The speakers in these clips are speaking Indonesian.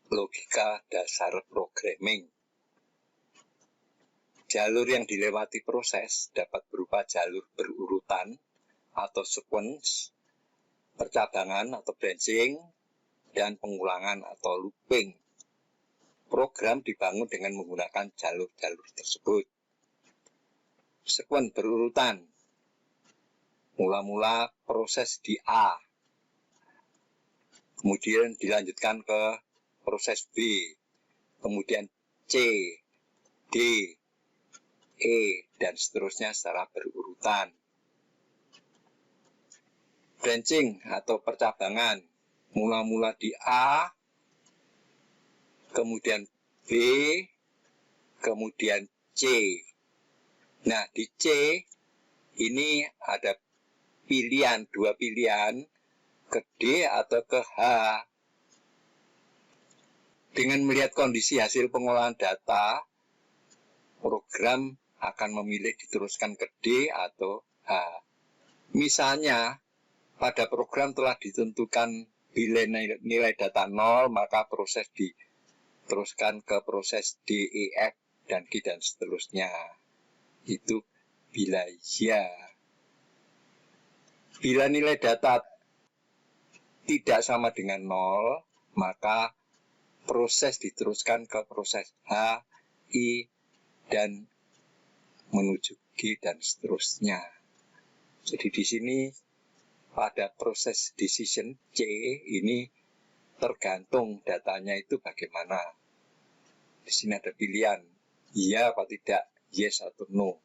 logika dasar programming. Jalur yang dilewati proses dapat berupa jalur berurutan atau sequence, percabangan atau branching, dan pengulangan atau looping. Program dibangun dengan menggunakan jalur-jalur tersebut. Sequence berurutan. Mula-mula proses di A, kemudian dilanjutkan ke proses B, kemudian C, D, E, dan seterusnya secara berurutan. Branching atau percabangan, mula-mula di A, kemudian B, kemudian C. Nah, di C ini ada pilihan, dua pilihan, ke D atau ke H. Dengan melihat kondisi hasil pengolahan data, program akan memilih diteruskan ke D atau H. Misalnya, pada program telah ditentukan bila nilai data 0, maka proses diteruskan ke proses D, E, F, dan G, dan seterusnya. Itu bila ya. Bila nilai data tidak sama dengan 0, maka proses diteruskan ke proses H, I, dan menuju G, dan seterusnya. Jadi di sini pada proses decision C ini tergantung datanya itu bagaimana. Di sini ada pilihan iya apa tidak, yes atau no.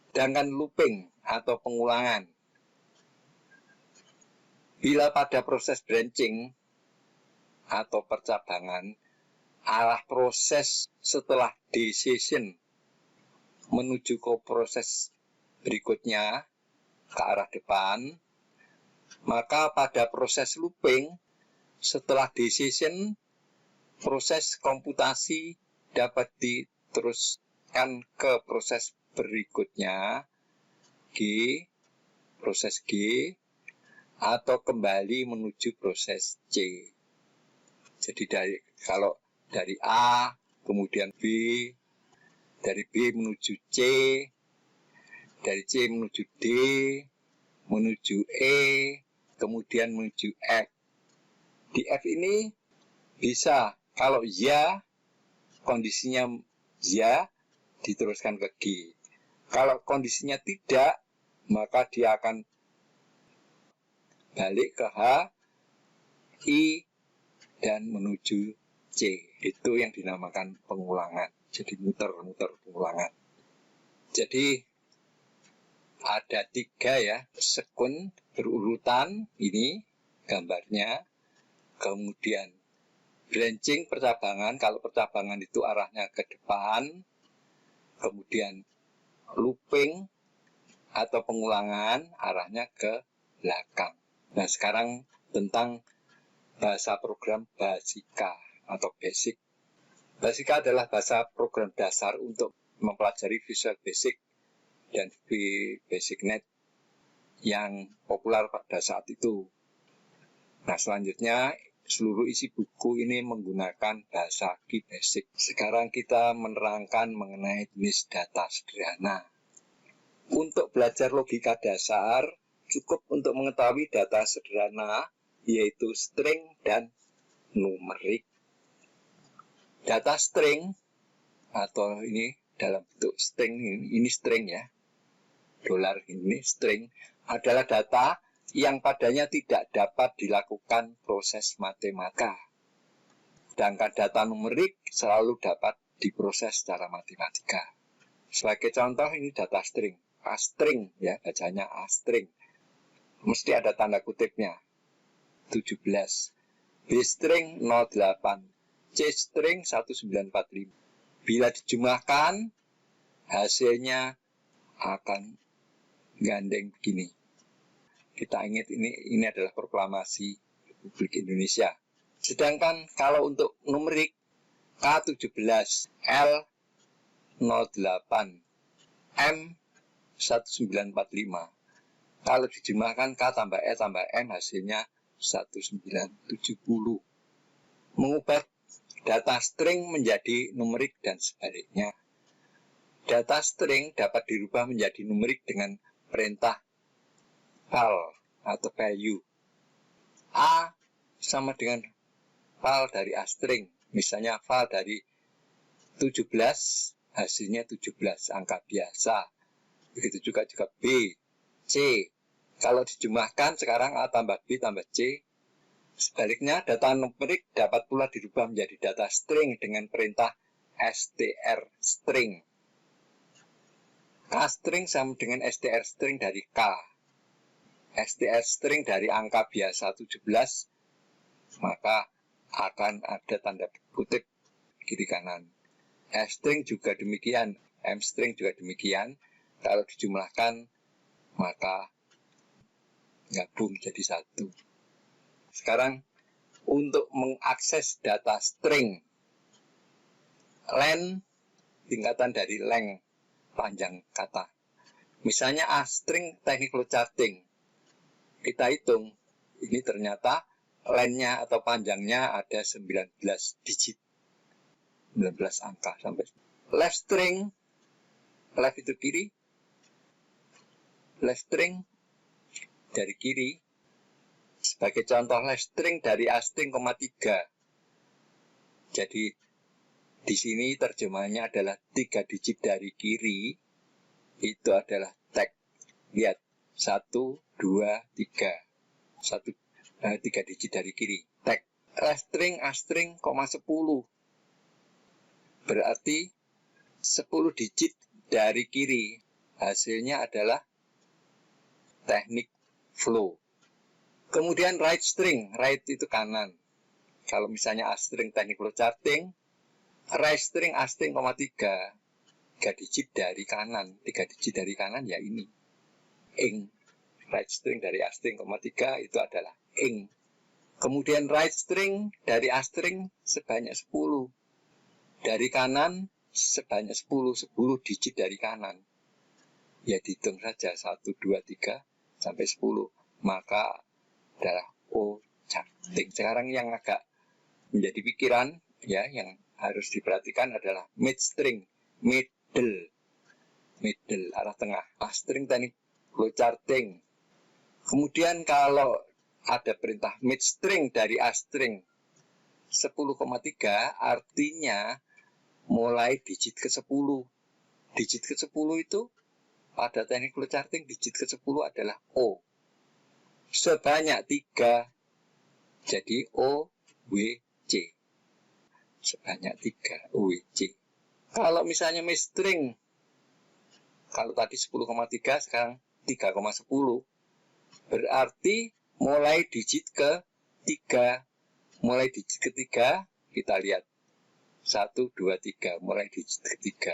Sedangkan looping atau pengulangan, bila pada proses branching atau percabangan, arah proses setelah decision menuju ke proses berikutnya ke arah depan, maka pada proses looping setelah decision, proses komputasi dapat diteruskan ke proses berikutnya, G, proses G, atau kembali menuju proses C. Jadi kalau dari A, kemudian B, dari B menuju C, dari C menuju D, menuju E, kemudian menuju F. Di F ini bisa, kalau ya, kondisinya ya, diteruskan ke G. Kalau kondisinya tidak, maka dia akan balik ke H, I, dan menuju C. Itu yang dinamakan pengulangan. Jadi muter-muter pengulangan. Jadi ada 3 ya, sequence berurutan, ini gambarnya. Kemudian branching, percabangan, kalau percabangan itu arahnya ke depan. Kemudian looping atau pengulangan arahnya ke belakang. Nah, sekarang tentang bahasa program Basica atau Basic. Basica adalah bahasa program dasar untuk mempelajari Visual Basic dan BasicNet yang populer pada saat itu. Nah, selanjutnya seluruh isi buku ini menggunakan bahasa Basic. Sekarang kita menerangkan mengenai jenis data sederhana. Untuk belajar logika dasar, cukup untuk mengetahui data sederhana, yaitu string dan numerik. Data string, atau ini dalam bentuk string, ini string ya, dolar ini string, adalah data yang padanya tidak dapat dilakukan proses matematika. Sedangkan data numerik selalu dapat diproses secara matematika. Sebagai contoh, ini data string. A string ya, bacanya A string. Mesti ada tanda kutipnya. 17. B string 08. C string 1945. Bila dijumlahkan, hasilnya akan gandeng begini. Kita ingat ini adalah proklamasi Republik Indonesia. Sedangkan kalau untuk numerik K17, L08, M1945. Kalau dijumlahkan K tambah E tambah M hasilnya 1970. mengubah data string menjadi numerik dan sebaliknya. Data string dapat dirubah menjadi numerik dengan perintah val atau value. A sama dengan val dari A string. Misalnya val dari 17, hasilnya 17, angka biasa. Begitu juga B, C. Kalau dijumlahkan sekarang A tambah B tambah C. Sebaliknya, data numerik dapat pula dirubah menjadi data string dengan perintah str string. K string sama dengan str string dari K. Str string dari angka biasa 17, maka akan ada tanda kutip kiri kanan. S string juga demikian, M string juga demikian. Kalau dijumlahkan, maka gabung jadi satu. Sekarang, untuk mengakses data string, len tingkatan dari length panjang kata. Misalnya A string teknik flowcharting. Kita hitung, ini ternyata length-nya atau panjangnya ada 19 digit. 19 angka sampai. Left string, left itu kiri. Left string dari kiri. Sebagai contoh left string dari A string, 3. Jadi di sini terjemahannya adalah 3 digit dari kiri. Itu adalah tag. Lihat, 1, 2, 3. 3 digit dari kiri. Tag. Left string A string, 10. Berarti 10 digit dari kiri. Hasilnya adalah teknik flow. Kemudian right string. Right itu kanan. Kalau misalnya A string teknik flowcharting, right string A string, 3. 3 digit dari kanan. 3 digit dari kanan ya ini. Ing. Right string dari A string, 3 itu adalah ing. Kemudian right string dari A string sebanyak 10. Dari kanan sebanyak 10 digit dari kanan. Ya dihitung saja 1, 2, 3 sampai 10. Maka adalah O charting. Sekarang yang agak menjadi pikiran ya, yang harus diperhatikan adalah mid string, middle arah tengah. A string teknik flowcharting. Kemudian kalau ada perintah mid string dari A string 10,3, artinya mulai digit ke-10. Digit ke-10 itu pada teknik flowcharting digit ke-10 adalah O. Sebanyak 3. Jadi O, W, C. Sebanyak 3 O, W, C. Kalau misalnya mid string, kalau tadi 10,3 sekarang 3,10. Berarti mulai digit ke-3. Mulai digit ke-3 kita lihat 1, 2, 3, mulai digit ke-3.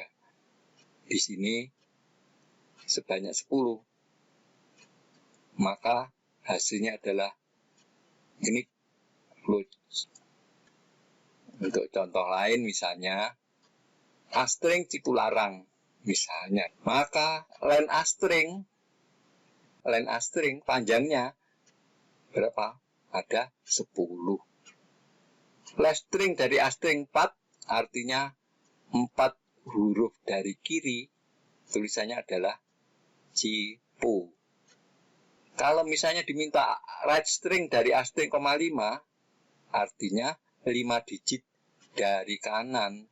Di sini sebanyak 10. Maka hasilnya adalah ini flow. Untuk contoh lain misalnya A string Cipularang misalnya. Maka len A string panjangnya berapa? Ada 10. Left string dari A string 4 artinya 4 huruf dari kiri, tulisannya adalah Cipu. Kalau misalnya diminta right string dari A string, 5, artinya 5 digit dari kanan.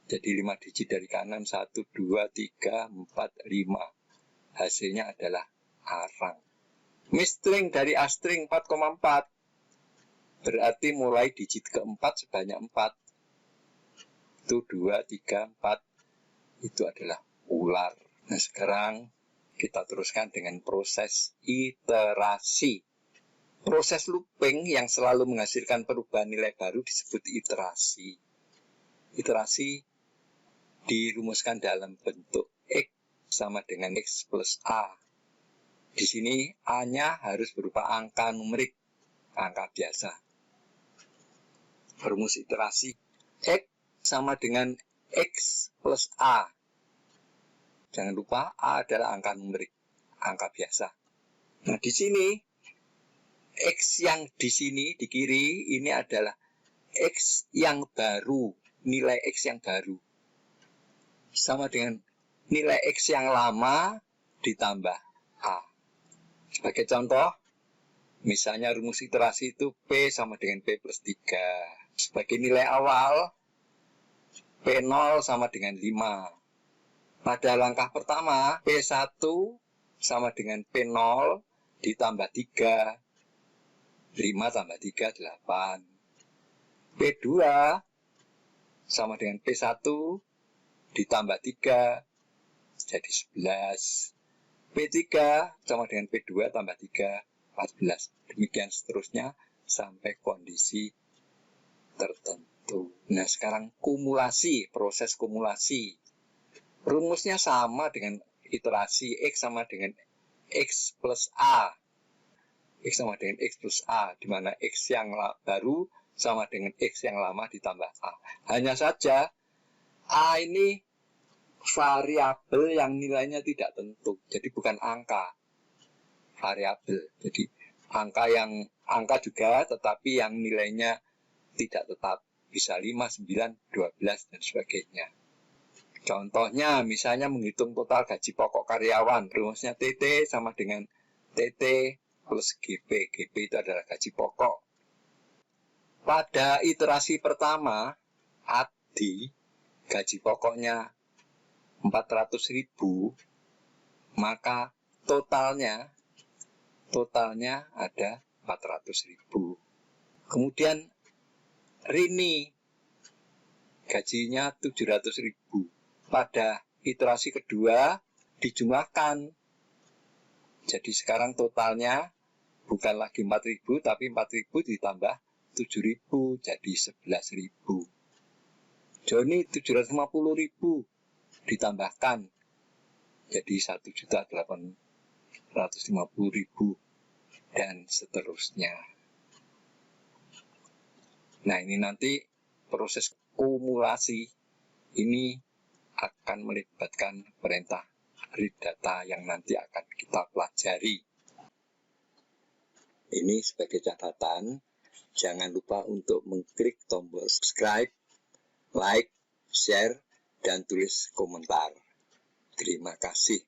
Jadi 5 digit dari kanan, 1, 2, 3, 4, 5. Hasilnya adalah arang. Mid string dari A string 4,4. Berarti mulai digit keempat sebanyak 4. Itu 2, 3, 4. Itu adalah ular. Nah sekarang kita teruskan dengan proses iterasi. Proses looping yang selalu menghasilkan perubahan nilai baru disebut iterasi. Iterasi dirumuskan dalam bentuk X sama dengan X plus A. Di sini A-nya harus berupa angka numerik, angka biasa. Rumus iterasi X sama dengan X plus A. Jangan lupa A adalah angka numerik, angka biasa. Nah, di sini X yang di sini di kiri ini adalah X yang baru, nilai X yang baru sama dengan nilai X yang lama ditambah A. Sebagai contoh, misalnya rumus iterasi itu P sama dengan P plus 3. Sebagai nilai awal, P0 sama dengan 5. Pada langkah pertama, P1 sama dengan P0 ditambah 3. 5 tambah 3, 8. P2 sama dengan P1 ditambah 3, jadi 11. P3 sama dengan P2 tambah 3, 14. Demikian seterusnya sampai kondisi tertentu. Nah, sekarang kumulasi, proses kumulasi. Rumusnya sama dengan iterasi, X sama dengan X plus A. X sama dengan X plus A, di mana X yang baru sama dengan X yang lama ditambah A. Hanya saja, A ini variabel yang nilainya tidak tentu, jadi bukan angka, variabel. Jadi angka juga, tetapi yang nilainya tidak tetap, bisa 5, 9, 12 dan sebagainya. Contohnya, misalnya menghitung total gaji pokok karyawan, rumusnya TT sama dengan TT plus GP. GP itu adalah gaji pokok. Pada iterasi pertama, ADI gaji pokoknya 400.000, maka totalnya ada 400.000. Kemudian Rini gajinya 700.000. Pada iterasi kedua dijumlahkan. Jadi sekarang totalnya bukan lagi 4.000, tapi 4.000 ditambah 7.000, jadi 11.000. Joni 750.000 ditambahkan jadi 1.850.000 dan seterusnya. Nah, ini nanti proses kumulasi ini akan melibatkan perintah read data yang nanti akan kita pelajari. Ini sebagai catatan, jangan lupa untuk mengklik tombol subscribe, like, share, dan tulis komentar. Terima kasih.